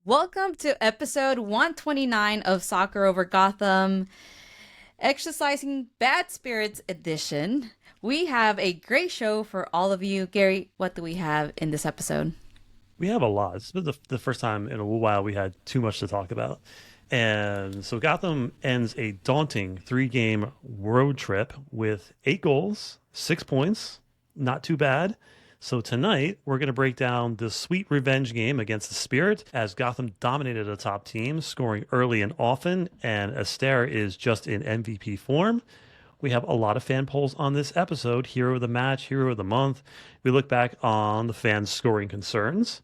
Welcome to episode 129 of Soccer Over Gotham, Exercising Bad Spirits edition. We have a great show for all of you. Gary, what do we have in this episode? We have a lot. This is the first time in a while we had too much to talk about. And so Gotham ends a daunting 3-game road trip with 8 goals, 6 points. Not too bad. So tonight, we're going to break down the sweet revenge game against the Spirit as Gotham dominated a top team, scoring early and often, and Esther is just in MVP form. We have a lot of fan polls on this episode. Hero of the match, hero of the month. We look back on the fans' scoring concerns.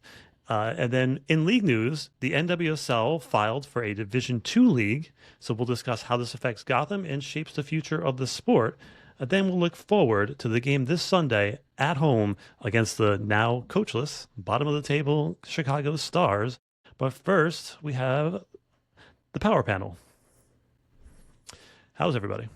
And then in league news, the NWSL filed for a Division II league. So we'll discuss how this affects Gotham and shapes the future of the sport. Then we'll look forward to the game this Sunday at home against the now coachless, bottom of the table Chicago Stars. But first, we have the power panel. How's everybody?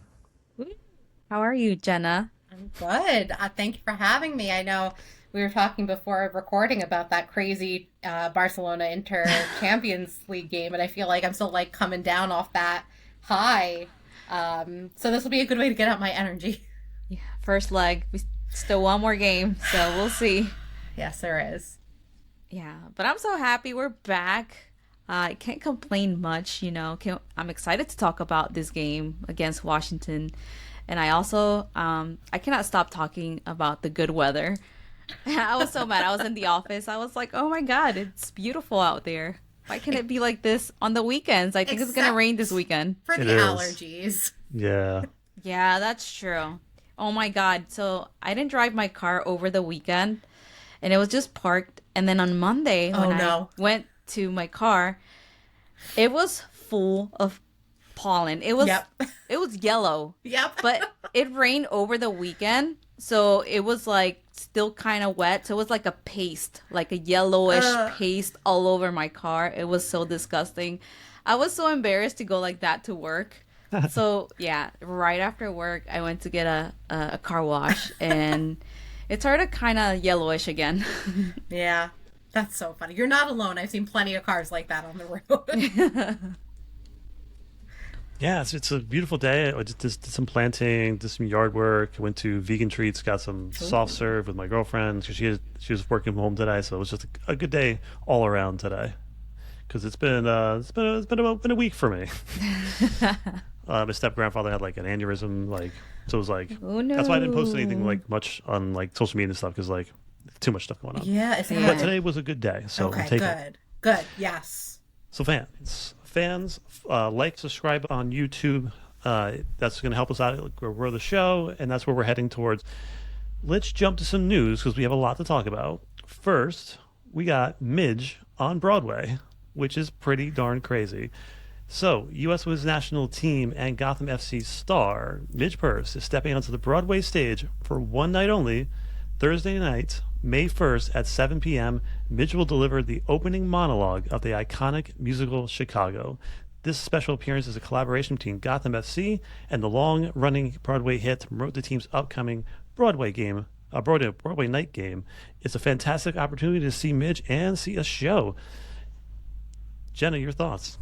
How are you, Jenna? I'm good. Thank you for having me. I know we were talking before recording about that crazy Barcelona Inter Champions League game, and I feel like I'm still like coming down off that high. So this will be a good way to get out my energy. Yeah, first leg. We still one more game, so we'll see. Yes, there is. Yeah, but I'm so happy we're back. I can't complain much, I'm excited to talk about this game against Washington. And I also, I cannot stop talking about the good weather. I was so mad. I was in the office. I was like, oh my God, it's beautiful out there. Why can't it be like this on the weekends? I think it's going to rain this weekend. For the allergies. Yeah. Yeah, that's true. Oh my God. So I didn't drive my car over the weekend and it was just parked. And then on Monday, when I went to my car, it was full of pollen. It was It was yellow. Yep. But it rained over the weekend. So it was like still kind of wet. So it was like a paste, like a yellowish paste all over my car. It was so disgusting. I was so embarrassed to go like that to work. So yeah, right after work, I went to get a car wash and it started kind of yellowish again. Yeah, that's so funny. You're not alone. I've seen plenty of cars like that on the road. Yeah, it's a beautiful day. I just did some planting, did some yard work, went to Vegan Treats, got some soft serve with my girlfriend because she was working from home today, so it was just a good day all around today. Because it's been a week for me. My step grandfather had like an aneurysm, so it was like that's why I didn't post anything like much on like social media and stuff because like too much stuff going on. Yeah, but today was a good day, so okay, take it. Good, yes. So fans, like, subscribe on YouTube. That's going to help us out grow the show, and that's where we're heading towards. Let's jump to some news because we have a lot to talk about. First, we got Midge on Broadway, which is pretty darn crazy. So, U.S. Women's National Team and Gotham FC star Midge Purse is stepping onto the Broadway stage for one night only, Thursday night, May 1st at 7 p.m., Midge will deliver the opening monologue of the iconic musical Chicago. This special appearance is a collaboration between Gotham FC and the long-running Broadway hit to promote the team's upcoming Broadway night game. It's a fantastic opportunity to see Midge and see a show. Jenna, your thoughts?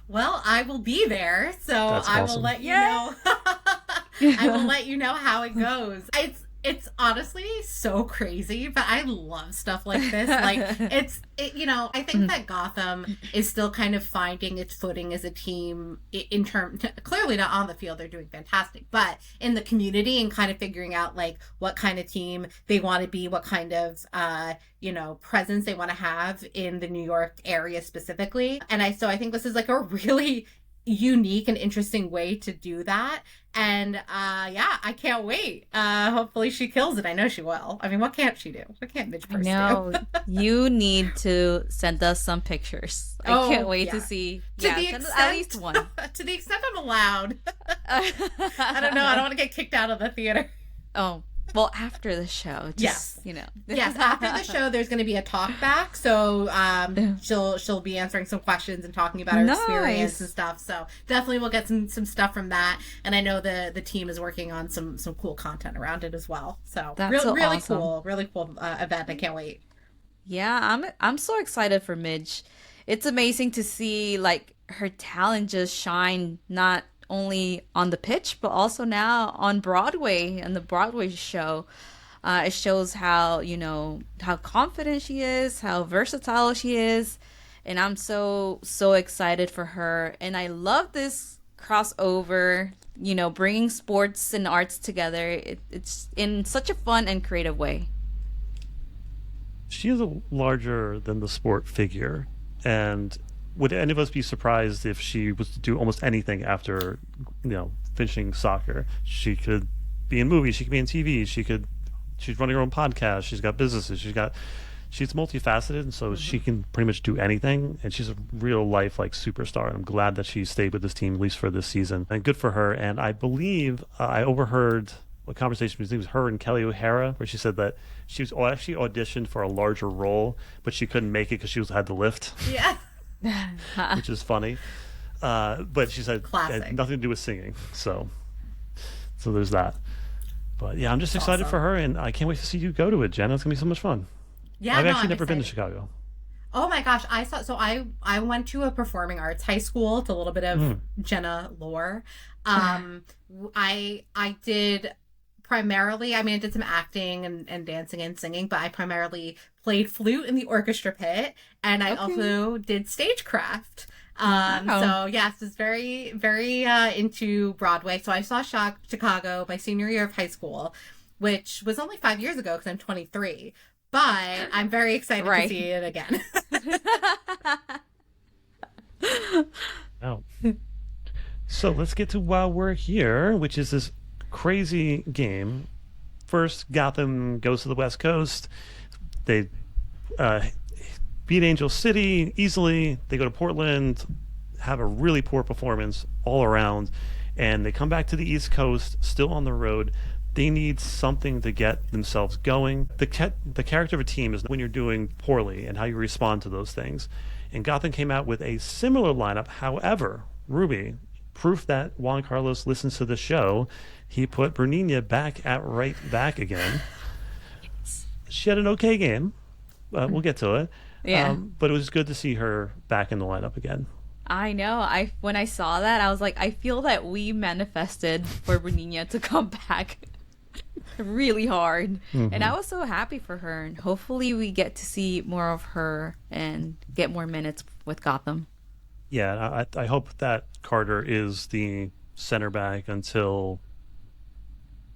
Well, I will be there, so That's I awesome. will let you know. I will let you know how it goes. It's honestly so crazy, but I love stuff like this. Like I think that Gotham is still kind of finding its footing as a team in terms, clearly not on the field, they're doing fantastic, but in the community and kind of figuring out like what kind of team they want to be, what kind of, presence they want to have in the New York area specifically. And I think this is like a really unique and interesting way to do that. And I can't wait. Hopefully she kills it. I know she will. I mean, what can't she do? What can't Midge Purse do? You need to send us some pictures. I can't wait to see. Send us at least one. To the extent I'm allowed. I don't know. I don't want to get kicked out of the theater. Oh, well, after the show, yes, after the show, there's going to be a talk back, so she'll be answering some questions and talking about her experience and stuff. So definitely we'll get some stuff from that, and I know the team is working on some cool content around it as well. So that's so really awesome. cool event. I can't wait. Yeah, I'm so excited for Midge. it's amazing to see like her talent just shine not only on the pitch but also now on Broadway and the Broadway show. It shows how, how confident she is, how versatile she is, and I'm so excited for her. And I love this crossover, bringing sports and arts together. It's in such a fun and creative way. She is a larger than the sport figure, and would any of us be surprised if she was to do almost anything after, finishing soccer? She could be in movies, she could be in TV, she's running her own podcast, she's got businesses, she's multifaceted, and so she can pretty much do anything, and she's a real life like superstar. And I'm glad that she stayed with this team at least for this season, and good for her. And I believe I overheard a conversation between her and Kelly O'Hara where she said that she was actually auditioned for a larger role, but she couldn't make it because she had to lift. Yeah. Which is funny. But she said it had nothing to do with singing. So there's that. But yeah, I'm just excited for her, and I can't wait to see you go to it, Jenna. It's gonna be so much fun. Yeah, I've actually never been to Chicago. Oh my gosh, I went to a performing arts high school. It's a little bit of Jenna lore. I did primarily, I did some acting and dancing and singing, but I primarily played flute in the orchestra pit, and I also did stagecraft. So yes, it's very, very into Broadway. So I saw Chicago my senior year of high school, which was only 5 years ago because I'm 23. But I'm very excited to see it again. Oh. So let's get to why we're here, which is this crazy game. First, Gotham goes to the West Coast. They beat Angel City easily. They go to Portland, have a really poor performance all around, and they come back to the East Coast, still on the road. They need something to get themselves going. The character of a team is when you're doing poorly and how you respond to those things. And Gotham came out with a similar lineup. However, Ruby, proof that Juan Carlos listens to the show, he put Bernina back at right back again. She had an okay game. We'll get to it. Yeah. But it was good to see her back in the lineup again. I know. When I saw that, I was like, I feel that we manifested for Bernina to come back really hard. And I was so happy for her. And hopefully we get to see more of her and get more minutes with Gotham. Yeah, I hope that Carter is the center back until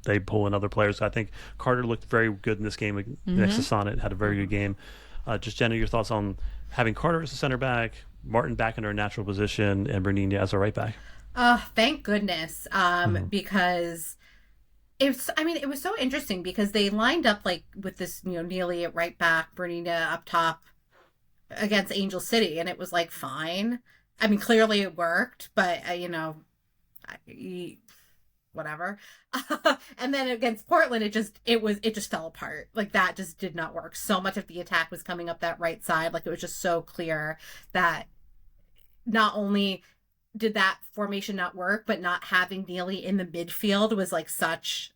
they pull in other players. I think Carter looked very good in this game next to Sonnet, had a very good game. Just Jenna, your thoughts on having Carter as a center back, Martin back in her natural position, and Bernina as a right back? Thank goodness, because it was so interesting because they lined up like with this, Neely at right back, Bernina up top against Angel City, and it was like fine. Clearly it worked, but whatever. And then against Portland, it just fell apart. Like that just did not work. So much of the attack was coming up that right side. Like it was just so clear that not only did that formation not work, but not having Neely in the midfield was like such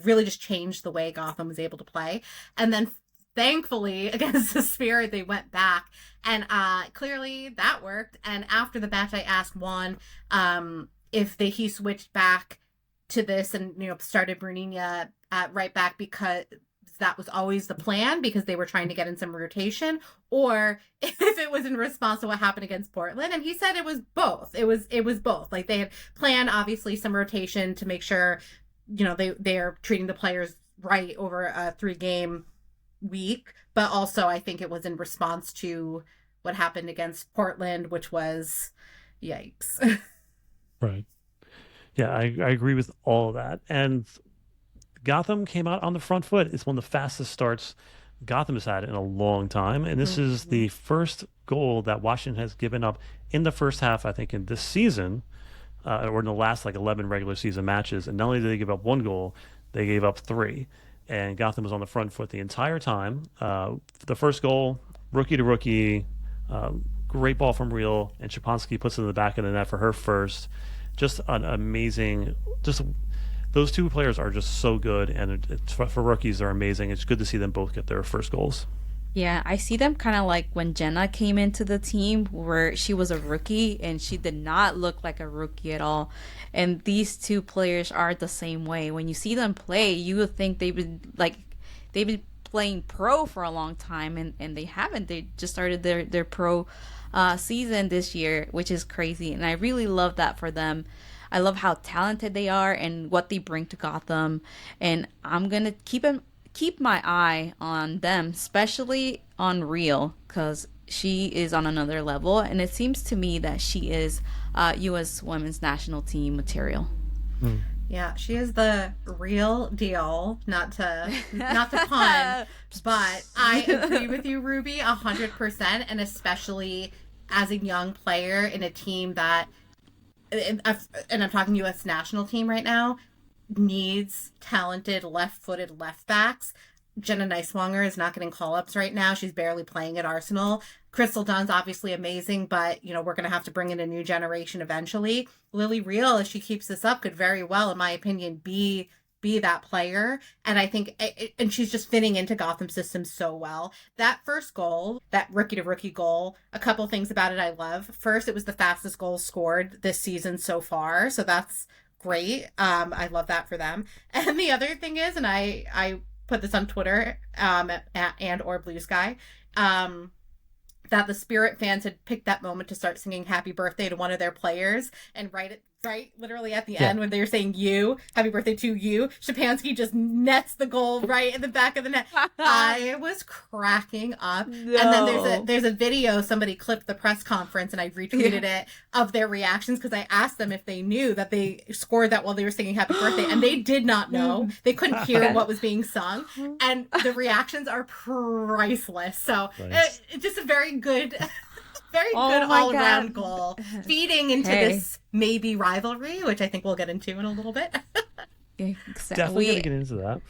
really just changed the way Gotham was able to play. And then thankfully against the Spirit, they went back and clearly that worked. And after the match, I asked Juan if he switched back to this and started Bernina at right back because that was always the plan because they were trying to get in some rotation, or if it was in response to what happened against Portland. And he said it was both. It was both. Like they had planned obviously some rotation to make sure they're treating the players right over a 3-game week, but also I think it was in response to what happened against Portland, which was yikes. Right. Yeah, I agree with all of that. And Gotham came out on the front foot. It's one of the fastest starts Gotham has had in a long time. And this is the first goal that Washington has given up in the first half, I think, in this season, or in the last 11 regular season matches. And not only did they give up one goal, they gave up 3. And Gotham was on the front foot the entire time. The first goal, rookie to rookie, great ball from Real, and Shapansky puts it in the back of the net for her first. Just an amazing, those two players are just so good, and for rookies, they're amazing. It's good to see them both get their first goals. Yeah, I see them kind of like when Jenna came into the team, where she was a rookie and she did not look like a rookie at all. And these two players are the same way. When you see them play, you would think they've been playing pro for a long time, and they haven't. They just started their pro season this year, which is crazy. And I really love that for them. I love how talented they are and what they bring to Gotham. And I'm gonna keep my eye on them, especially on Real, because she is on another level, and it seems to me that she is U.S. Women's National Team material. Yeah, she is the real deal. Not to pun, but I agree with you, Ruby, 100%, and especially as a young player in a team that, and I'm talking U.S. national team right now, needs talented left-footed left backs. Jenna Neiswanger is not getting call-ups right now. She's barely playing at Arsenal. Crystal Dunn's obviously amazing, but, you know, we're going to have to bring in a new generation eventually. Lily Real, if she keeps this up, could very well, in my opinion, be that player. And I think, and she's just fitting into Gotham system so well. That first goal, that rookie to rookie goal, a couple things about it I love. First, it was the fastest goal scored this season so far. So that's great. I love that for them. And the other thing is, and I put this on Twitter, and or Blue Sky, that the Spirit fans had picked that moment to start singing happy birthday to one of their players, and right literally at the end when they were saying happy birthday to you, Shapansky just nets the goal right in the back of the net. I was cracking up. No. And then there's a video, somebody clipped the press conference and I retweeted it, of their reactions, because I asked them if they knew that they scored that while they were singing happy birthday, and they did not know. They couldn't hear what was being sung, and the reactions are priceless. So nice. It's just a very good good all-around goal, feeding into this maybe rivalry, which I think we'll get into in a little bit. Exactly. Definitely going to get into that.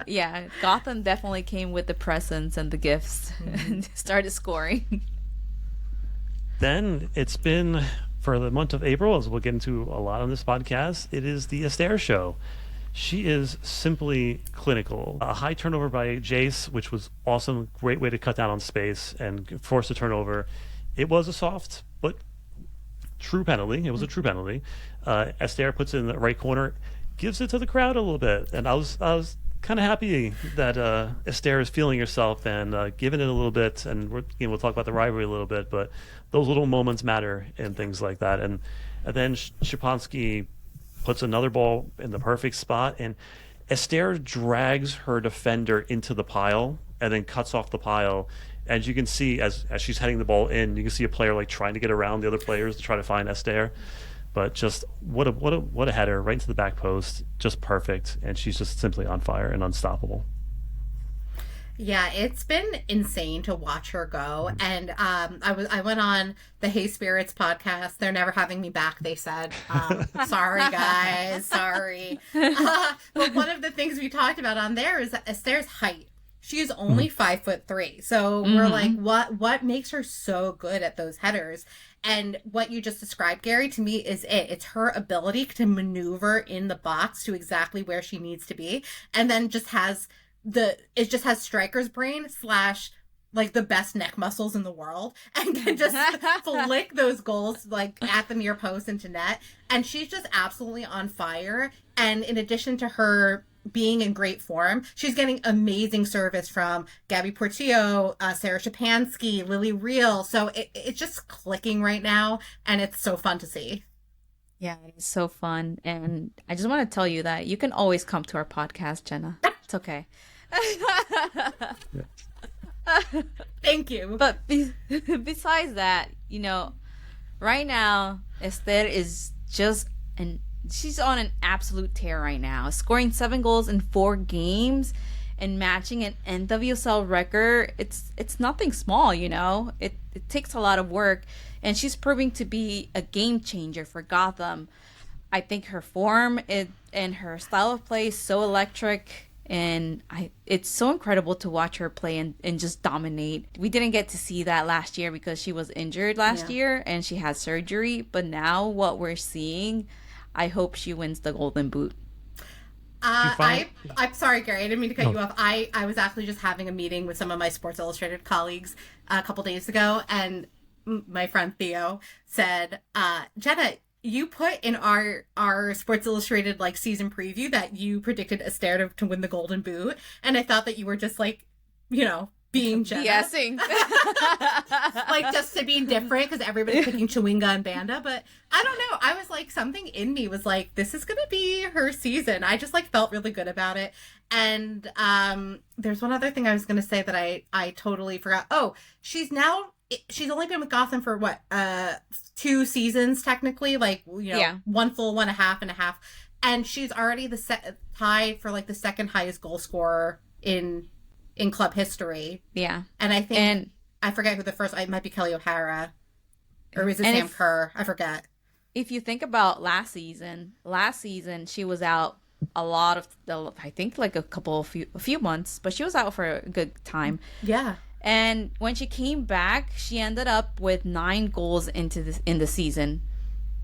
Yeah, Gotham definitely came with the presents and the gifts and started scoring. Then it's been, for the month of April, as we'll get into a lot on this podcast, it is the Esther show. She is simply clinical. A high turnover by Jace, which was awesome. Great way to cut down on space and force a turnover. It was a soft but true penalty. It was a true penalty. Esther puts it in the right corner, gives it to the crowd a little bit, and I was kind of happy that Esther is feeling herself and giving it a little bit. And we'll talk about the rivalry a little bit, but those little moments matter and things like that. And then Shapansky puts another ball in the perfect spot, and Esther drags her defender into the pile and then cuts off the pile. And you can see as she's heading the ball in, you can see a player like trying to get around the other players to try to find Esther. But just what a header right into the back post, just perfect. And she's just simply on fire and unstoppable. Yeah, it's been insane to watch her go. And I went on the Hey Spirits podcast. They're never having me back, they said. Sorry, guys. Sorry. But one of the things we talked about on there is Esther's height. She is only 5'3". So we're like, what makes her so good at those headers? And what you just described, Gary, to me is it. It's her ability to maneuver in the box to exactly where she needs to be. And then just has striker's brain / like the best neck muscles in the world, and can just flick those goals like at the near post into net. And she's just absolutely on fire. And in addition to her being in great form, she's getting amazing service from Gabby Portillo, Sarah Shapansky, Lily Real. So it's just clicking right now, and it's so fun to see. Yeah, it's so fun. And I just want to tell you that you can always come to our podcast, Jenna. It's okay. Thank you. But besides that, you know, right now, Esther is she's on an absolute tear right now, scoring 7 goals in 4 games and matching an NWSL record. It's nothing small, you know. It takes a lot of work, and she's proving to be a game changer for Gotham. I think her form and her style of play is so electric, and it's so incredible to watch her play and just dominate. We didn't get to see that last year because she was injured last year and she had surgery, but now what we're seeing, I hope she wins the Golden Boot. I'm sorry, Gary. I didn't mean to cut No. you off. I was actually just having a meeting with some of my Sports Illustrated colleagues a couple days ago, and my friend Theo said, Jenna, you put in our Sports Illustrated like season preview that you predicted Esther to win the Golden Boot, and I thought that you were just like, being Jenna. BSing. Like just to be different because everybody's picking Chewinga and Banda, but I don't know. I was like, something in me was like, this is gonna be her season. I just like felt really good about it. And there's one other thing I was gonna say that I totally forgot. Oh, she's only been with Gotham for what 2 seasons technically, like one full, one a half and a half, and she's already tied for like the second highest goal scorer in club history. Yeah. And I think, I forget who the first, it might be Kelly O'Hara, or was it Sam Kerr? I forget. If you think about last season she was out a lot of, I think like a few months, but she was out for a good time. Yeah. And when she came back, she ended up with 9 goals in the season.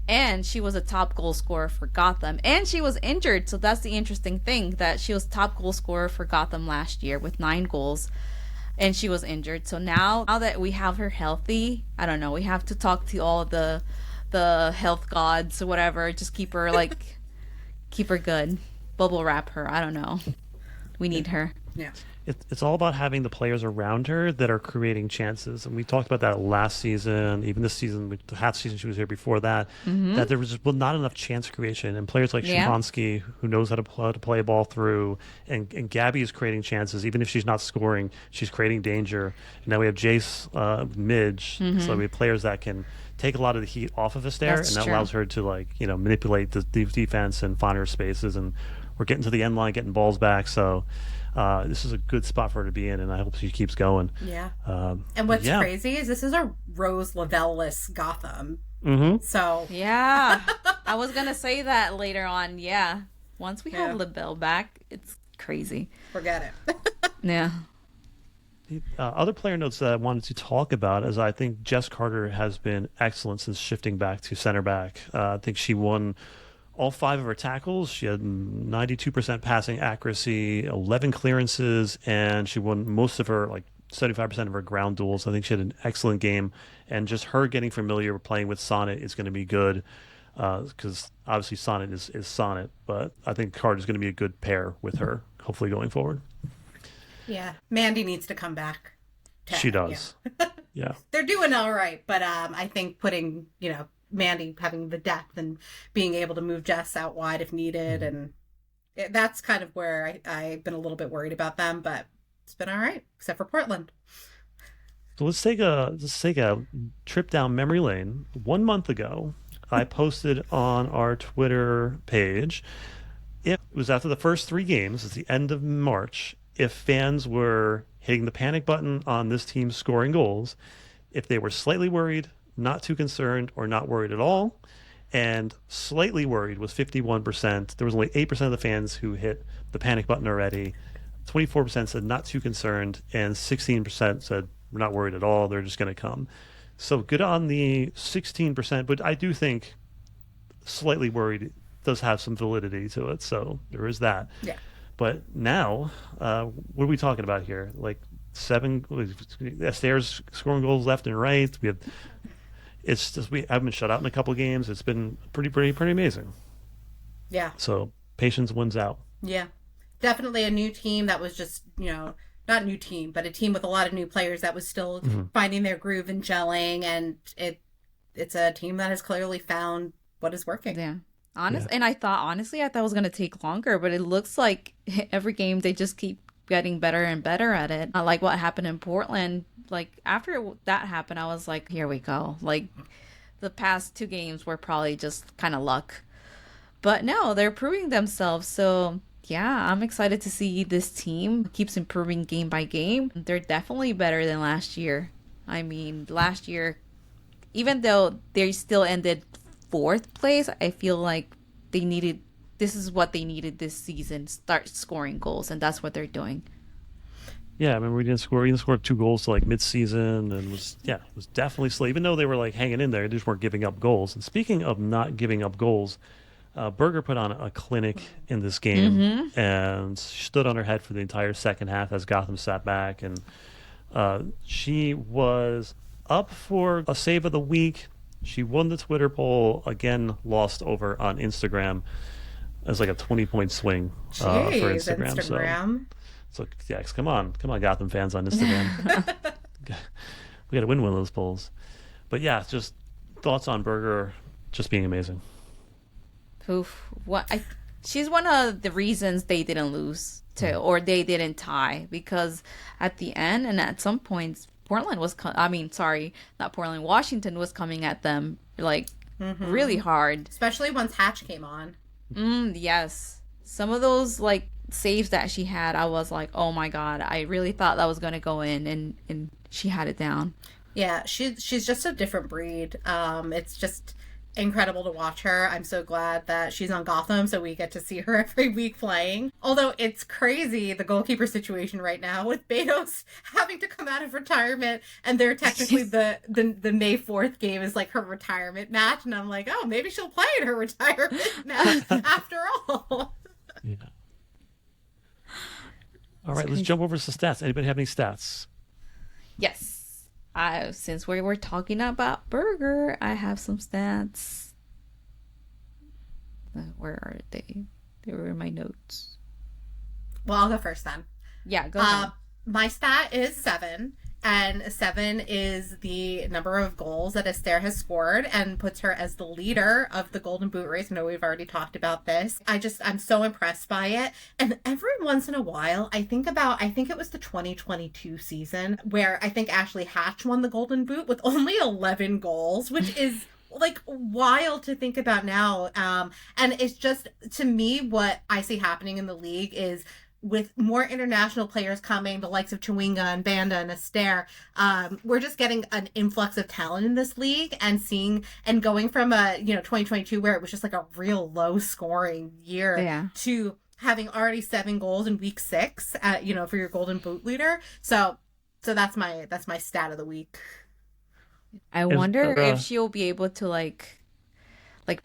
And she was a top goal scorer for Gotham. And she was injured. So that's the interesting thing, that she was top goal scorer for Gotham last year with 9 goals. And she was injured. So now that we have her healthy, I don't know, we have to talk to all the health gods or whatever. Just keep her keep her good. Bubble wrap her. I don't know. We need her. Yeah. It's all about having the players around her that are creating chances. And we talked about that last season, even this season, the half season she was here before that, that there was just not enough chance creation. And players like Szymanski, who knows how to play a ball through, and Gabby is creating chances. Even if she's not scoring, she's creating danger. And now we have Jace, Midge. So we have players that can take a lot of the heat off of Esther, and that allows her to manipulate the defense and find her spaces. And we're getting to the end line, getting balls back. So this is a good spot for her to be in, and I hope she keeps going. Yeah. And what's crazy is this is a Rose Lavelle-less Gotham. So yeah, I was gonna say that later on. Yeah, once we have Lavelle back, it's crazy. Forget it. Yeah. Other player notes that I wanted to talk about is I think Jess Carter has been excellent since shifting back to center back. I think she won all 5 of her tackles. She had 92% passing accuracy, 11 clearances, and she won most of her, 75% of her ground duels. I think she had an excellent game, and just her getting familiar with playing with Sonnet is going to be good, because obviously Sonnet is Sonnet, but I think Carter's going to be a good pair with her, hopefully going forward. Yeah, Mandy needs to come back. She does. Yeah. They're doing all right, but I think putting, Mandy having the depth and being able to move Jess out wide if needed, and that's kind of where I've been a little bit worried about them, but it's been all right, except for Portland. So let's take a trip down memory lane. 1 month ago, I posted on our Twitter page, it was after the first 3 games, it's the end of March, if fans were hitting the panic button on this team scoring goals, if they were slightly worried, not too concerned, or not worried at all. And slightly worried was 51%. There was only 8% of the fans who hit the panic button already. 24% said not too concerned, and 16% said we're not worried at all, they're just going to come. So good on the 16%, but I do think slightly worried does have some validity to it, so there is that. Yeah. But now, what are we talking about here? 7 Esther's scoring goals left and right. It's just we haven't been shut out in a couple of games. It's been pretty amazing. Yeah. So patience wins out. Yeah, definitely a new team that was just not a new team, but a team with a lot of new players that was still finding their groove and gelling, and it's a team that has clearly found what is working. Yeah. And I thought it was gonna take longer, but it looks like every game they just keep getting better and better at it. Like what happened in Portland. After that happened, I was like, here we go. The past 2 games were probably just kind of luck. But no, they're proving themselves. So yeah, I'm excited to see this team keeps improving game by game. They're definitely better than last year. I mean, last year, even though they still ended 4th place, I feel like this is what they needed this season, start scoring goals, and that's what they're doing. Yeah, I remember we didn't score 2 goals to mid-season, and was definitely slow. Even though they were hanging in there, they just weren't giving up goals. And speaking of not giving up goals, Berger put on a clinic in this game and stood on her head for the entire second half as Gotham sat back. And she was up for a save of the week. She won the Twitter poll, again lost over on Instagram. It was like a 20-point swing for Instagram. So yeah, come on, Gotham fans on Instagram. We got to win one of those polls. But yeah, just thoughts on Berger just being amazing. Oof. She's one of the reasons they didn't lose or they didn't tie, because at the end and at some points, Washington was coming at them like really hard. Especially once Hatch came on. Yes. Some of those like saves that she had, I was like, oh my God, I really thought that was going to go in, and she had it down. Yeah, she's just a different breed. It's just incredible to watch her. I'm so glad that she's on Gotham, so we get to see her every week playing. Although it's crazy, the goalkeeper situation right now with Betos having to come out of retirement, and they're technically the May 4th game is like her retirement match, and I'm like, oh, maybe she'll play in her retirement match after all. Yeah. All right, let's jump over to stats. Anybody have any stats? Yes. Since we were talking about Berger, I have some stats. Where are they? They were in my notes. Well, I'll go first then. Yeah, go ahead. My stat is 7, and 7 is the number of goals that Esther has scored and puts her as the leader of the Golden Boot race. I know we've already talked about this. I'm so impressed by it. And every once in a while, I think it was the 2022 season where I think Ashley Hatch won the Golden Boot with only 11 goals, which is like wild to think about now. And it's just, to me, what I see happening in the league is, with more international players coming, the likes of Chawinga and Banda and Esther, we're just getting an influx of talent in this league, and going from 2022 where it was just like a real low scoring year to having already 7 goals in week 6 for your Golden Boot leader. So that's my stat of the week. I wonder if she'll be able to like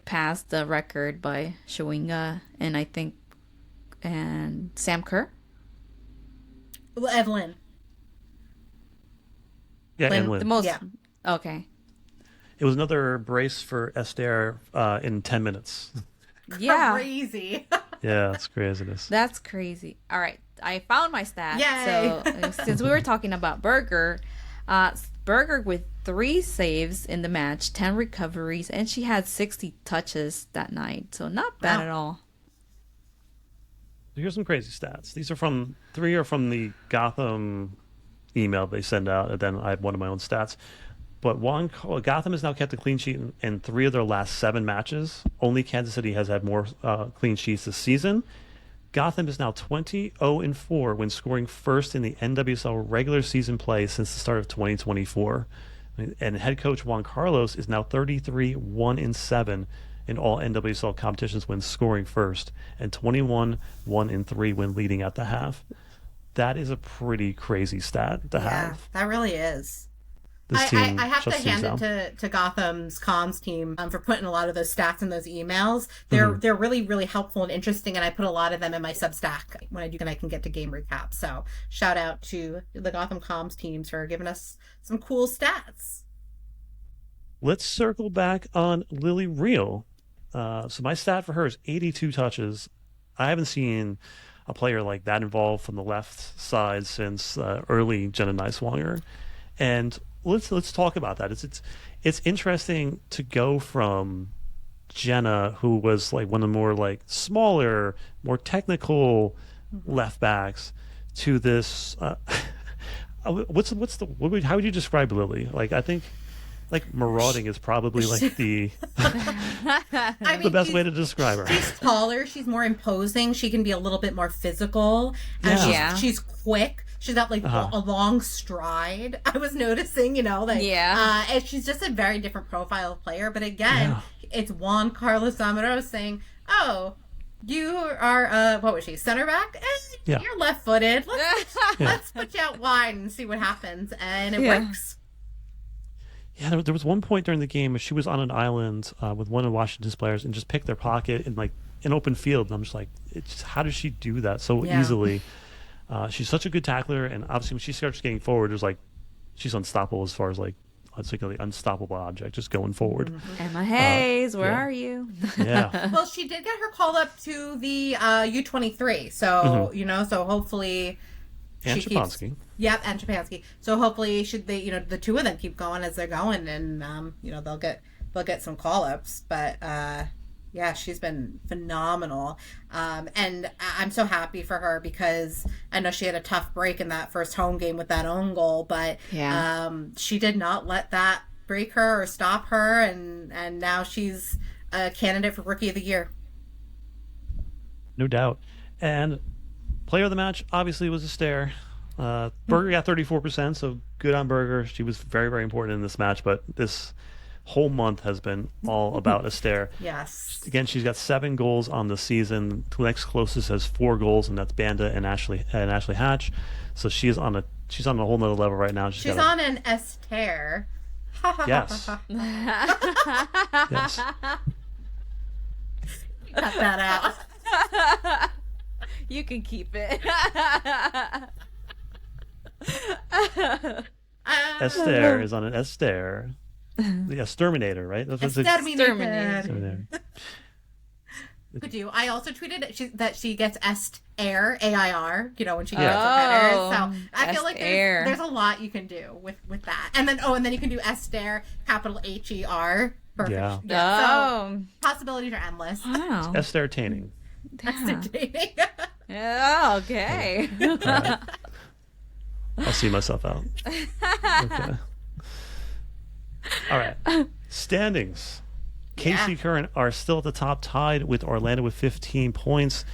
pass the record by Chawinga and Sam Kerr? Well, Evelyn. Yeah, Evelyn. The most. Yeah. Okay. It was another brace for Esther in 10 minutes. Yeah. Crazy. Yeah, that's craziness. That's crazy. All right. I found my stat. Yay. So since we were talking about Berger, Berger with 3 saves in the match, 10 recoveries, and she had 60 touches that night. So not bad at all. Here's some crazy stats. These are 3 are from the Gotham email they send out, and then I have one of my own stats. But Gotham has now kept a clean sheet in 3 of their last 7 matches. Only Kansas City has had more clean sheets this season. Gotham is now 20-0-4 when scoring first in the NWSL regular season play since the start of 2024. And head coach Juan Carlos is now 33-1-7 in all NWSL competitions when scoring first, and 21-1-3 when leading at the half. That is a pretty crazy stat to have. That really is. I have to hand it to Gotham's comms team for putting a lot of those stats in those emails. They're really, really helpful and interesting, and I put a lot of them in my Substack when I do, and I can get to game recaps. So shout out to the Gotham comms teams for giving us some cool stats. Let's circle back on Lily Real. So my stat for her is 82 touches. I haven't seen a player like that involved from the left side since early Jenna Tonelli. And let's talk about that. It's interesting to go from Jenna, who was like one of the more like smaller, more technical left backs, to this. How would you describe Lily? Like, I think like marauding is probably like the the best way to describe her. She's taller. She's more imposing. She can be a little bit more physical. And she's quick. She's got like a long stride. I was noticing, and she's just a very different profile of player. But again, it's Juan Carlos Amorós saying, "Oh, you are what was she, center back? You're left-footed. Let's put you out wide and see what happens." And it works. Yeah, there was one point during the game where she was on an island with one of Washington's players and just picked their pocket in like an open field. And I'm just like, how does she do that so Yeah. easily? She's such a good tackler, and obviously when she starts getting forward, there's like she's unstoppable as far as like let's like the unstoppable object just going forward. Emma Hayes, where yeah. are you? Yeah, Well, she did get her called up to the U23, so so hopefully and she keeps. Shapansky. Yep, and Chapansky. So hopefully, should they, the two of them keep going as they're going, and they'll get some call ups. But yeah, she's been phenomenal, and I'm so happy for her because I know she had a tough break in that first home game with that own goal, but she did not let that break her or stop her, and now she's a candidate for Rookie of the Year. No doubt. And player of the match obviously was Esther. Berger got 34%, so good on Berger. She was very, very important in this match, but this whole month has been all about Esther. Yes. Again, she's got 7 goals on the season. The next closest has 4 goals, and that's Banda and Ashley Hatch. So she's on a whole nother level right now. She's on an Esther. Yes. Yes. Cut that out. You can keep it. Esther is on an Esther. The Exterminator, right? Exterminator. Could you? I also tweeted that she gets Esther, AIR, when she gets a header. So I feel like there's a lot you can do with that. And then you can do Esther, capital HER. Perfect. Yeah. So possibilities are endless. Wow. Esther-taining. Esther-taining. Yeah, okay. All right. I'll see myself out. Okay. All right. Standings. KC Current are still at the top, tied with Orlando with 15 points.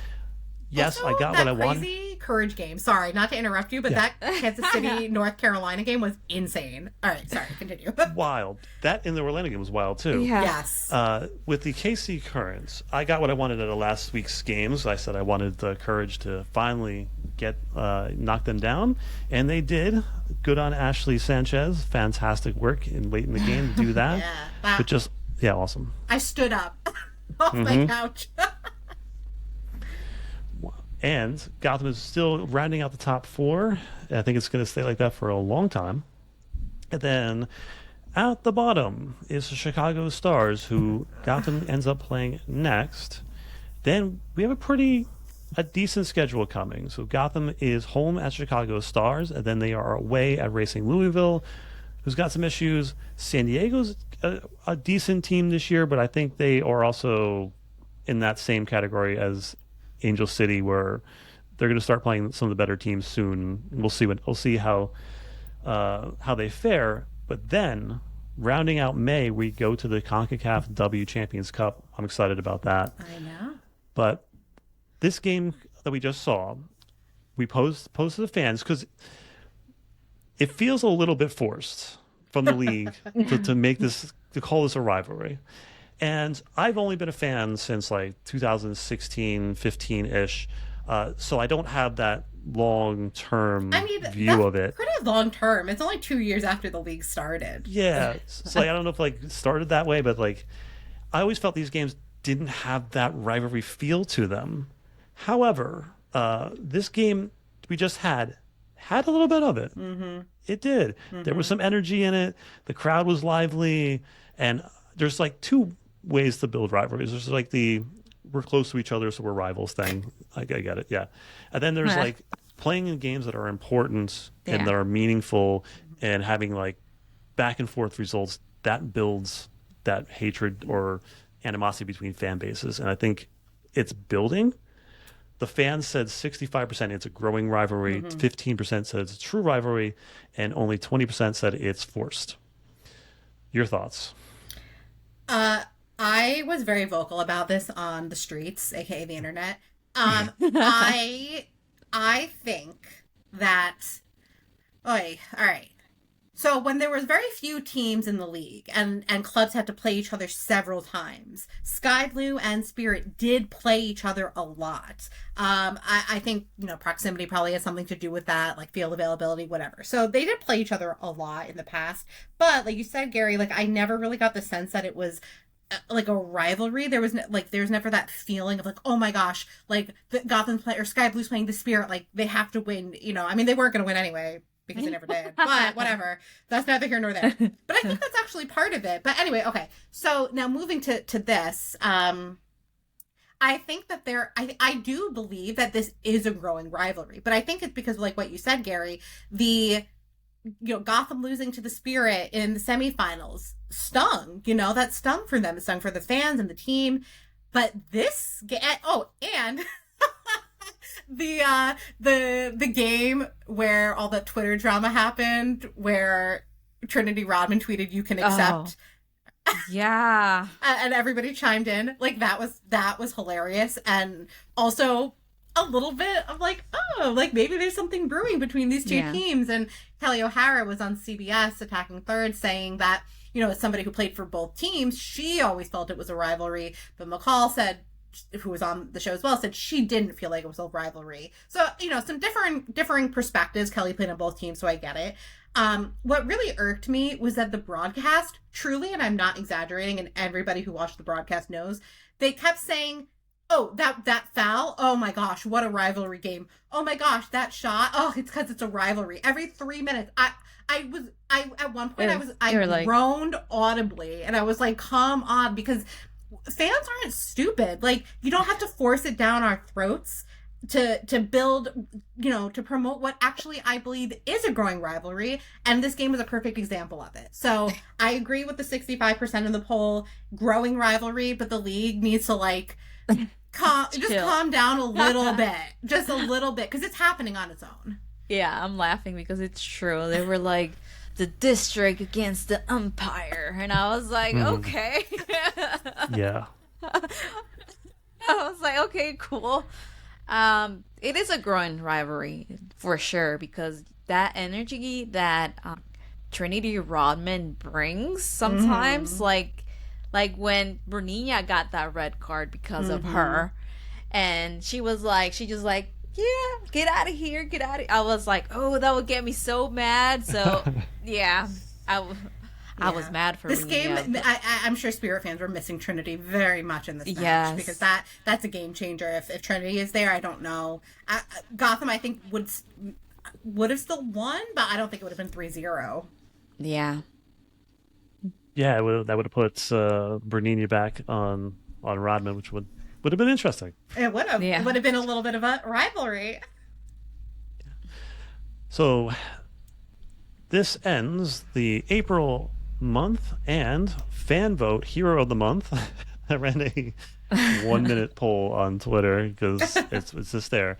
Yes, Also, I got what I wanted. Crazy Courage game. Sorry, not to interrupt you, but that Kansas City, North Carolina game was insane. All right, sorry, continue. Wild. That in the Orlando game was wild too. Yeah. Yes. With the KC Currents, I got what I wanted at last week's games. I said I wanted the Courage to finally get knock them down, and they did. Good on Ashley Sanchez. Fantastic work late in the game to do that. Yeah. But awesome. I stood up off my couch. And Gotham is still rounding out the top 4. I think it's going to stay like that for a long time. And then at the bottom is the Chicago Stars, who Gotham ends up playing next. Then we have a decent schedule coming. So Gotham is home at Chicago Stars, and then they are away at Racing Louisville, who's got some issues. San Diego's a decent team this year, but I think they are also in that same category as Angel City, where they're going to start playing some of the better teams soon. We'll see how they fare. But then, rounding out May, we go to the CONCACAF W Champions Cup. I'm excited about that. I know. But this game that we just saw, we posed to the fans because it feels a little bit forced from the league to call this a rivalry. And I've only been a fan since like 2016, 15-ish. So I don't have that long-term view of it. Pretty long-term. It's only 2 years after the league started. Yeah. So I don't know if it started that way, but I always felt these games didn't have that rivalry feel to them. However, this game we just had a little bit of it. Mm-hmm. It did. Mm-hmm. There was some energy in it. The crowd was lively. And there's 2 ways to build rivalries. There's we're close to each other, so we're rivals thing. I get it, yeah. And then there's playing in games that are important and that are meaningful, and having back and forth results that builds that hatred or animosity between fan bases. And I think it's building. The fans said 65% it's a growing rivalry, 15% said it's a true rivalry, and only 20% said it's forced. Your thoughts? I was very vocal about this on the streets, aka the internet. I think that all right. So when there was very few teams in the league and clubs had to play each other several times, Sky Blue and Spirit did play each other a lot. I think, proximity probably has something to do with that, like field availability, whatever. So they did play each other a lot in the past. But like you said, Gary, like I never really got the sense that it was like a rivalry. There was there's never that feeling of like, oh my gosh, like the Gotham play or Sky Blue's playing the Spirit, like they have to win. I mean, they weren't going to win anyway, because they never did. But whatever. That's neither here nor there. But I think that's actually part of it. But anyway, okay. So now moving to this, I think that I do believe that this is a growing rivalry. But I think it's because, like what you said, Gary, Gotham losing to the Spirit in the semifinals stung. That stung for them. It stung for the fans and the team. But this, and the game where all the Twitter drama happened, where Trinity Rodman tweeted, "You can accept." Yeah. And everybody chimed in. Like that was hilarious, and also a little bit of like, oh, like maybe there's something brewing between these two teams. And Kelly O'Hara was on CBS Attacking Third saying that, as somebody who played for both teams, she always felt it was a rivalry, but McCall said, who was on the show as well, said she didn't feel like it was a rivalry. So, some differing perspectives. Kelly played on both teams, so I get it. What really irked me was that the broadcast, truly, and I'm not exaggerating, and everybody who watched the broadcast knows, they kept saying, oh, that foul, oh my gosh, what a rivalry game. Oh my gosh, that shot, oh, it's because it's a rivalry. Every 3 minutes, I at one point I groaned audibly, and I was like, come on, because fans aren't stupid. Like, you don't have to force it down our throats to build, to promote what actually I believe is a growing rivalry. And this game was a perfect example of it. So I agree with the 65% of the poll, growing rivalry, but the league needs to calm down a little bit, just a little bit, because it's happening on its own. Yeah, I'm laughing because it's true. They were like, the district against the umpire, and I was like, okay. Yeah. I was like, okay, cool. It is a growing rivalry for sure, because that energy that Trinity Rodman brings sometimes, like when Bernina got that red card because of her, and she just like, yeah, get out of here, get out of here. I was like, oh, that would get me so mad. So, yeah, I was mad for this game. But I'm sure Spirit fans were missing Trinity very much in this match, because that's a game changer. If Trinity is there, I don't know. Gotham, I think, would have still won, but I don't think it would have been 3-0. Yeah. Yeah, that would have put Bernini back on Rodman, which would have been interesting. It would have. Yeah. It would have been a little bit of a rivalry. So this ends the April month and fan vote hero of the month. I ran a 1-minute poll on Twitter because it's just there.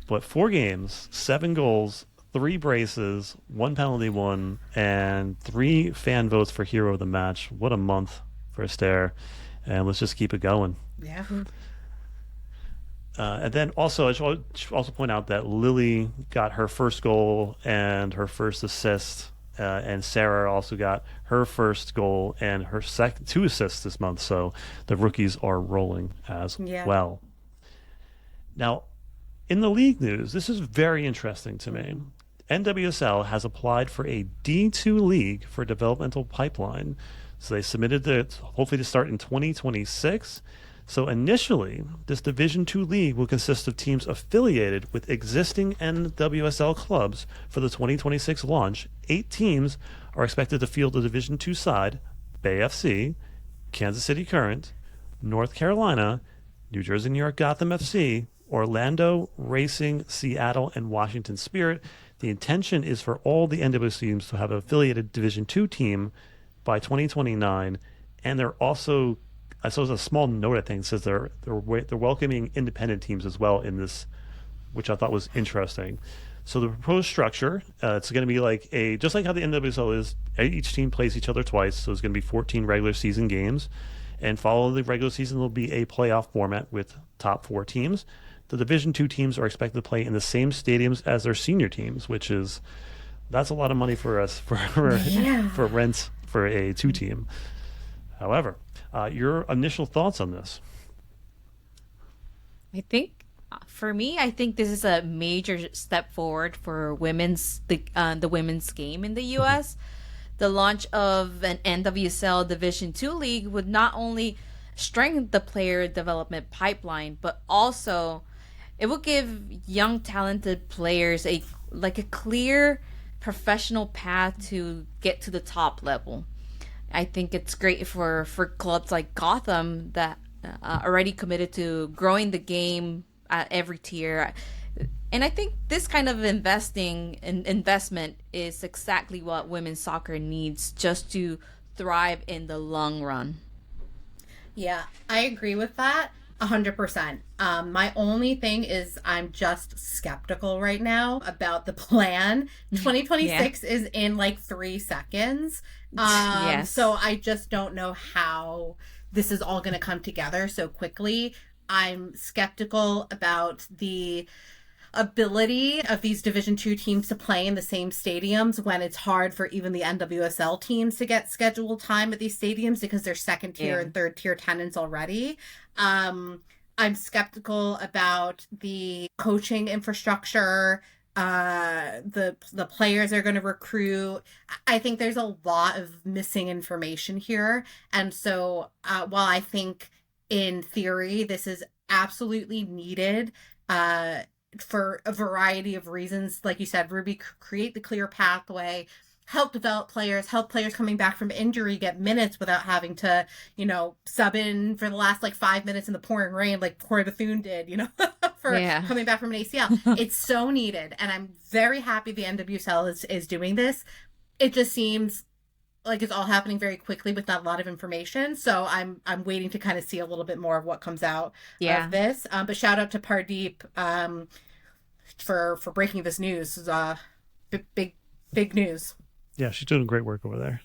But 4 games, 7 goals, 3 braces, 1 penalty won, and 3 fan votes for hero of the match. What a month for Esther. And let's just keep it going. Yeah. And then also, I should also point out that Lily got her first goal and her first assist, and Sarah also got her first goal and her 2 assists this month. So the rookies are rolling as well. Now, in the league news, this is very interesting to me. NWSL has applied for a D2 league for developmental pipeline. So they submitted hopefully to start in 2026. So initially, this Division II league will consist of teams affiliated with existing NWSL clubs for the 2026 launch. 8 teams are expected to field the Division II side: Bay FC, Kansas City Current, North Carolina, New Jersey, New York Gotham FC, Orlando, Racing, Seattle, and Washington Spirit. The intention is for all the NWSL teams to have an affiliated Division II team by 2029, and they're also, I saw a small note, I think, says they're welcoming independent teams as well in this, which I thought was interesting. So the proposed structure, it's going to be like just like how the NWSL is, each team plays each other twice, so it's going to be 14 regular season games, and following the regular season, there'll be a playoff format with top 4 teams. The Division II teams are expected to play in the same stadiums as their senior teams, which is That's a lot of money for us Yeah. for rent for a 2-team. However, your initial thoughts on this? I think for me, I think this is a major step forward for the women's game in the U.S. The launch of an NWSL Division Two league would not only strengthen the player development pipeline, but also it will give young talented players a clear professional path to get to the top level. I think it's great for clubs like Gotham that already committed to growing the game at every tier. And I think this kind of investment is exactly what women's soccer needs just to thrive in the long run. Yeah, I agree with that 100%. My only thing is I'm just skeptical right now about the plan. 2026 is in like 3 seconds. Yes. So I just don't know how this is all going to come together so quickly. I'm skeptical about the ability of these Division Two teams to play in the same stadiums when it's hard for even the NWSL teams to get scheduled time at these stadiums because they're second tier and third tier tenants already. I'm skeptical about the coaching infrastructure, the players are going to recruit. I think there's a lot of missing information here, and so while I think in theory this is absolutely needed, for a variety of reasons. Like you said, Ruby, create the clear pathway, help develop players, help players coming back from injury get minutes without having to, sub in for the last like 5 minutes in the pouring rain like Corey Bethune did, for coming back from an ACL. It's so needed. And I'm very happy the NWSL is doing this. It just seems like it's all happening very quickly with not a lot of information. So I'm waiting to kind of see a little bit more of what comes out of this. But shout out to Pardeep for breaking this news. Big news. Yeah, she's doing great work over there.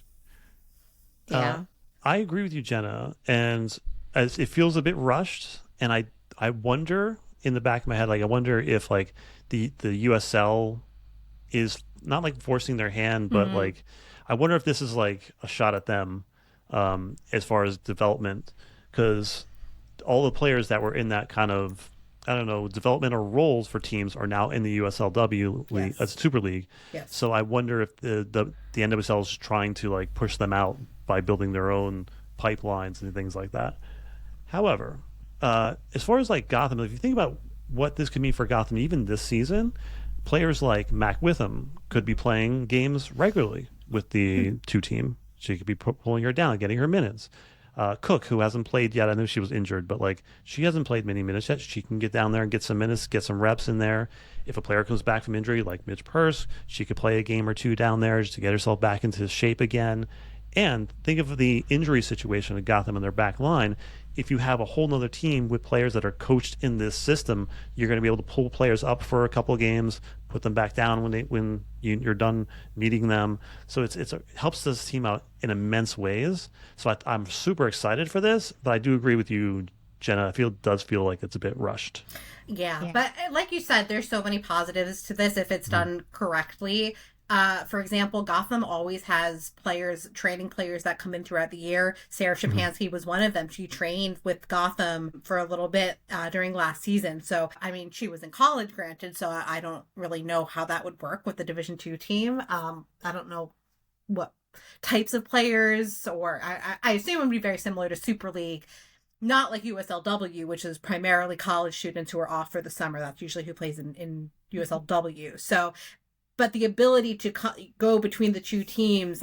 Yeah. I agree with you, Jenna. And as it feels a bit rushed, and I wonder in the back of my head, like I wonder if like the USL is not like forcing their hand, but like I wonder if this is like a shot at them as far as development, because all the players that were in that kind of, I don't know, developmental roles for teams are now in the USLW league, Super League. Yes. So I wonder if the NWSL is trying to like push them out by building their own pipelines and things like that. However, as far as like Gotham, if you think about what this could mean for Gotham, even this season, players like Mac Witham could be playing games regularly with the 2-team. She could be pulling her down, getting her minutes. Cook, who hasn't played yet, I know she was injured, but like she hasn't played many minutes yet. She can get down there and get some minutes, get some reps in there. If a player comes back from injury, like Midge Purse, she could play a game or two down there just to get herself back into shape again. And think of the injury situation at Gotham and their back line. If you have a whole nother team with players that are coached in this system, you're going to be able to pull players up for a couple of games, put them back down when you're done meeting them. So it helps this team out in immense ways. So I'm super excited for this, but I do agree with you, Jenna. It does feel like it's a bit rushed. Yeah, but like you said, there's so many positives to this if it's done correctly. For example, Gotham always has training players that come in throughout the year. Sarah Shapansky was one of them. She trained with Gotham for a little bit during last season. So, I mean, she was in college, granted, so I don't really know how that would work with the Division Two team. I don't know what types of players, or I assume it would be very similar to Super League. Not like USLW, which is primarily college students who are off for the summer. That's usually who plays in USLW. So, but the ability to go between the two teams,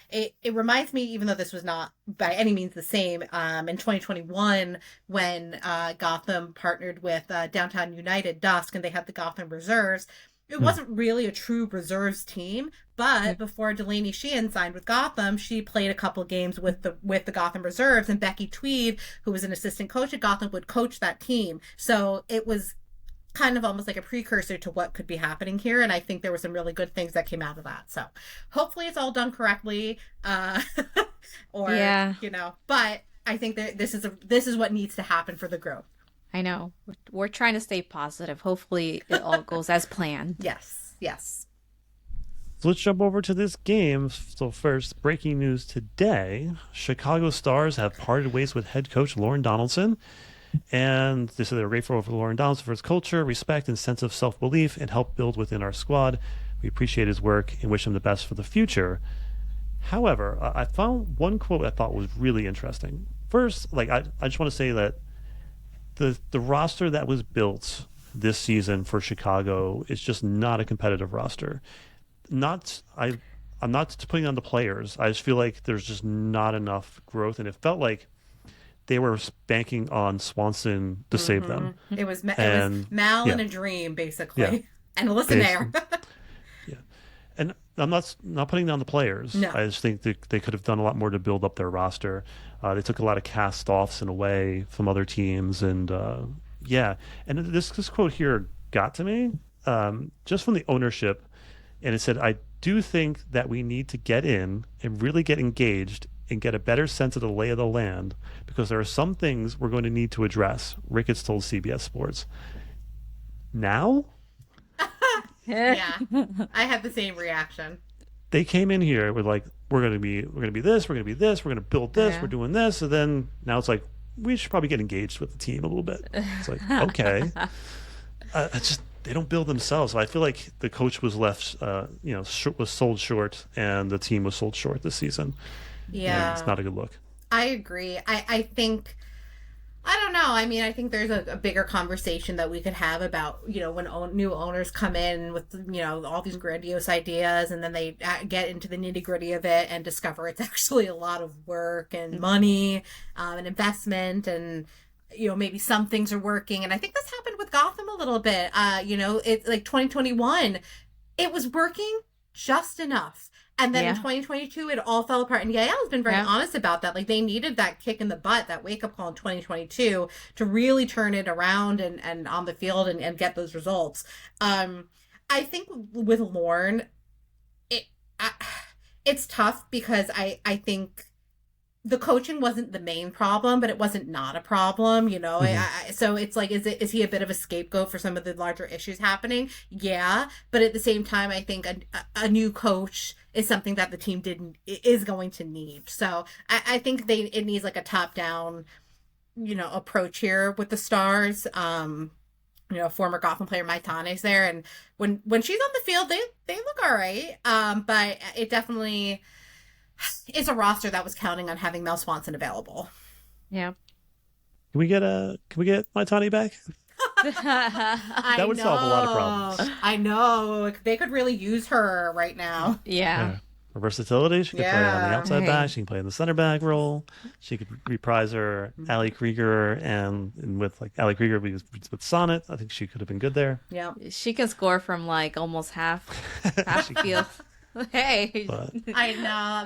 it reminds me, even though this was not by any means the same, in 2021 when Gotham partnered with Downtown United Dusk and they had the Gotham Reserves. It wasn't really a true reserves team, but before Delaney Sheehan signed with Gotham, she played a couple games with the Gotham Reserves, and Becky Tweed, who was an assistant coach at Gotham, would coach that team. So it was kind of almost like a precursor to what could be happening here, and I think there were some really good things that came out of that. So hopefully it's all done correctly, but I think that this is what needs to happen for the growth. I know. We're trying to stay positive. Hopefully it all goes as planned. Yes. So let's jump over to this game. So first, breaking news today, Chicago Stars have parted ways with head coach Lauren Donaldson. And they said they were grateful for Lauren Donaldson for his culture, respect, and sense of self-belief and help build within our squad. We appreciate his work and wish him the best for the future. However, I found one quote I thought was really interesting. First, like I just want to say that the roster that was built this season for Chicago is just not a competitive roster. I'm not putting on the players. I just feel like there's just not enough growth, and it felt like they were banking on Swanson to save them. It was Mal in a dream, basically, and listen there. Yeah, and I'm not putting down the players. No. I just think they could have done a lot more to build up their roster. They took a lot of cast-offs in a way from other teams, and and this quote here got to me just from the ownership, and it said, "I do think that we need to get in and really get engaged and get a better sense of the lay of the land because there are some things we're going to need to address," Ricketts told CBS Sports. Now? Yeah, I had the same reaction. They came in here with like, we're going to be this, we're going to be this, we're going to build this, we're doing this, and then now it's like, we should probably get engaged with the team a little bit. It's like, okay. It's just, they don't build themselves. So I feel like the coach was left, was sold short, and the team was sold short this season. Yeah. And it's not a good look. I agree. I think, I don't know. I mean, I think there's a bigger conversation that we could have about, when new owners come in with, all these grandiose ideas and then they get into the nitty gritty of it and discover it's actually a lot of work and money and investment and, maybe some things are working. And I think this happened with Gotham a little bit. It's like 2021, it was working just enough. And then in 2022, it all fell apart. And Yael has been very honest about that. Like, they needed that kick in the butt, that wake-up call in 2022 to really turn it around and on the field and get those results. I think with Lauren, it's tough because I think the coaching wasn't the main problem, but it wasn't not a problem, so it's like, is he a bit of a scapegoat for some of the larger issues happening? Yeah. But at the same time, I think a new coach is something that the team is going to need. So I think it needs like a top down, approach here with the Stars. Former Gotham player Mai Tane's there. And when she's on the field, they look all right. But it definitely is a roster that was counting on having Mel Swanson available. Yeah. Can we get Mai Tane back? That would solve a lot of problems. I know. They could really use her right now. Yeah. Her versatility. She could play on the outside back. She can play in the center back role. She could reprise her Ali Krieger and with like Ali Krieger with Sonnet. I think she could have been good there. Yeah. She can score from like almost half field. Hey, But I know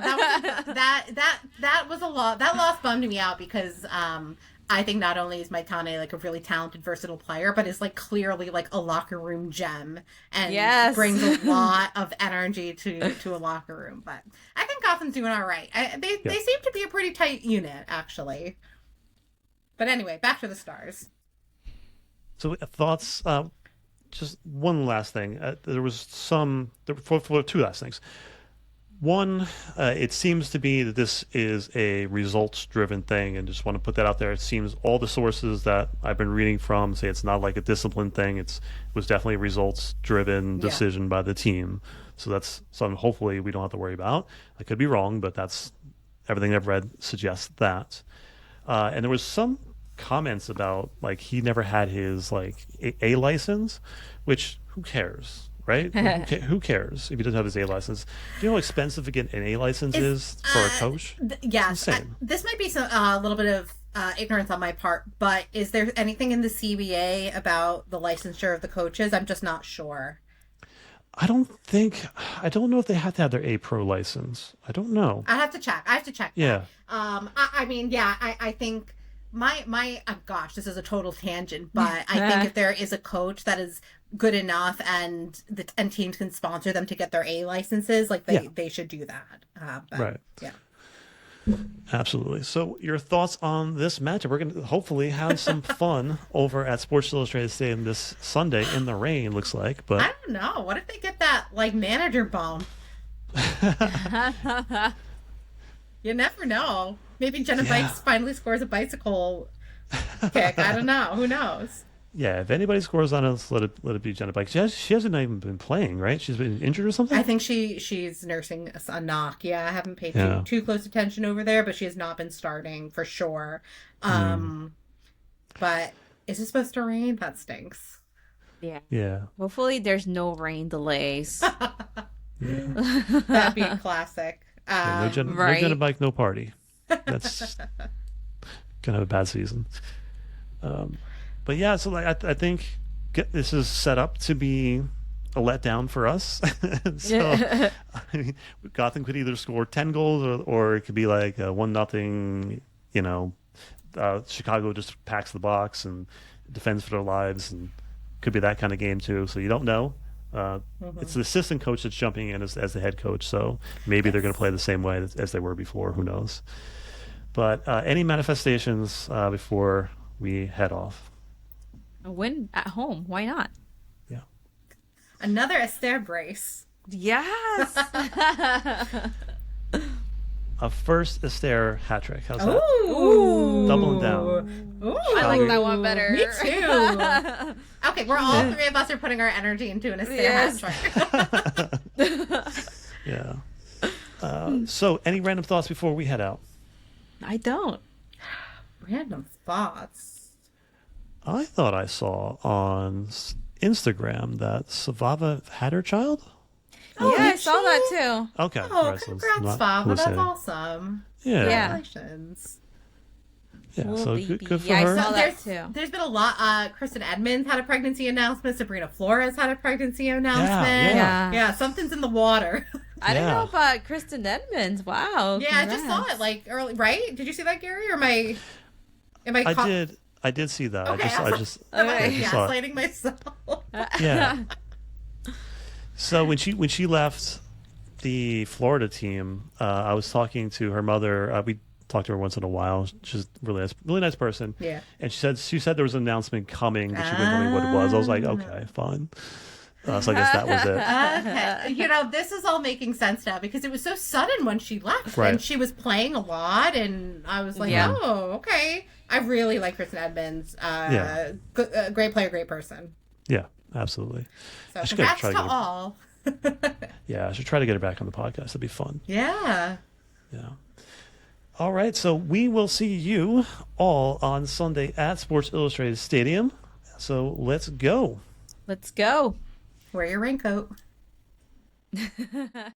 that was a lot. That loss bummed me out because I think not only is Mai Tane like a really talented, versatile player, but is like clearly like a locker room gem and brings a lot of energy to a locker room. But I think Gotham's doing all right. They seem to be a pretty tight unit, actually. But anyway, back to the Stars. So thoughts. Just one last thing. There was two last things. One, it seems to be that this is a results-driven thing, and just want to put that out there. It seems all the sources that I've been reading from say it's not like a discipline thing. It was definitely a results-driven decision by the team. So that's something hopefully we don't have to worry about. I could be wrong, but that's everything I've read suggests that. And there was some comments about like he never had his like A license, which who cares, right? Who cares if he doesn't have his A license? Do you know how expensive to get an A license is for a coach? Yes. This might be a little bit of ignorance on my part, but is there anything in the CBA about the licensure of the coaches? I'm just not sure. I don't know if they have to have their A Pro license. I don't know. I have to check. Yeah. I think gosh, this is a total tangent, but I think if there is a coach that is good enough and teams can sponsor them to get their A licenses, like they should do that. Right. Yeah. Absolutely. So your thoughts on this matchup? We're going to hopefully have some fun over at Sports Illustrated Stadium this Sunday in the rain, looks like. But I don't know. What if they get that like manager bump? You never know. Maybe Jenna Bikes finally scores a bicycle kick. I don't know. Who knows? Yeah, if anybody scores on us, let it be Jenna Bike. She hasn't even been playing, right? She's been injured or something? I think she's nursing a knock. Yeah, I haven't paid Yeah. too close attention over there, but she has not been starting for sure. But is it supposed to rain? That stinks. Yeah. Hopefully there's no rain delays. That'd be a classic. No Jenna Bike, no party. That's gonna have a bad season. But yeah, so like I think this is set up to be a letdown for us. So I mean, Gotham could either score 10 goals or it could be like 1-0. You know, Chicago just packs the box and defends for their lives, and could be that kind of game too. So you don't know. It's the assistant coach that's jumping in as the head coach, so maybe they're going to play the same way as they were before. Who knows? But any manifestations before we head off? A win at home. Why not? Yeah. Another Esther brace. Yes. A first Esther hat trick. How's that? Ooh. Doubling down. Ooh. I like that one better. Me too. Okay, we're all three of us are putting our energy into an Esther hat trick. Yeah. So, any random thoughts before we head out? I don't. Random thoughts. I thought I saw on Instagram that Savava had her child. Oh, yeah, I did saw she? that too. Okay. Oh, all right, so congrats, not Fava. That's hallucinating. awesome. Yeah. Congratulations. Yeah. Cool So baby. good for Yeah, I her. saw that too. There's been a lot. Kristen Edmonds had a pregnancy announcement. Sabrina Flores had a pregnancy announcement. Yeah. Something's in the water. I didn't Yeah. know about Kristen Edmonds. Wow. Yeah, I just saw congrats. it like early. Right? Did you see that, Gary? Or am I? I did see that. Okay, I just am I Okay. saw it. gaslighting myself? Yeah. So when she left the Florida team, I was talking to her mother. We talk to her once in a while. She's a really nice person. Yeah. And she said there was an announcement coming, but she wouldn't tell me what it was. I was like, okay, fine. So I guess that was it. Okay. This is all making sense now because it was so sudden when she left. Right. And she was playing a lot. And I was like, Yeah. oh, okay. I really like Kristen Edmonds. Great player, great person. Yeah, absolutely. So I should congrats try to to get her- all. Yeah, I should try to get her back on the podcast. That'd be fun. Yeah. Yeah. All right. So we will see you all on Sunday at Sports Illustrated Stadium. So let's go. Let's go. Wear your raincoat.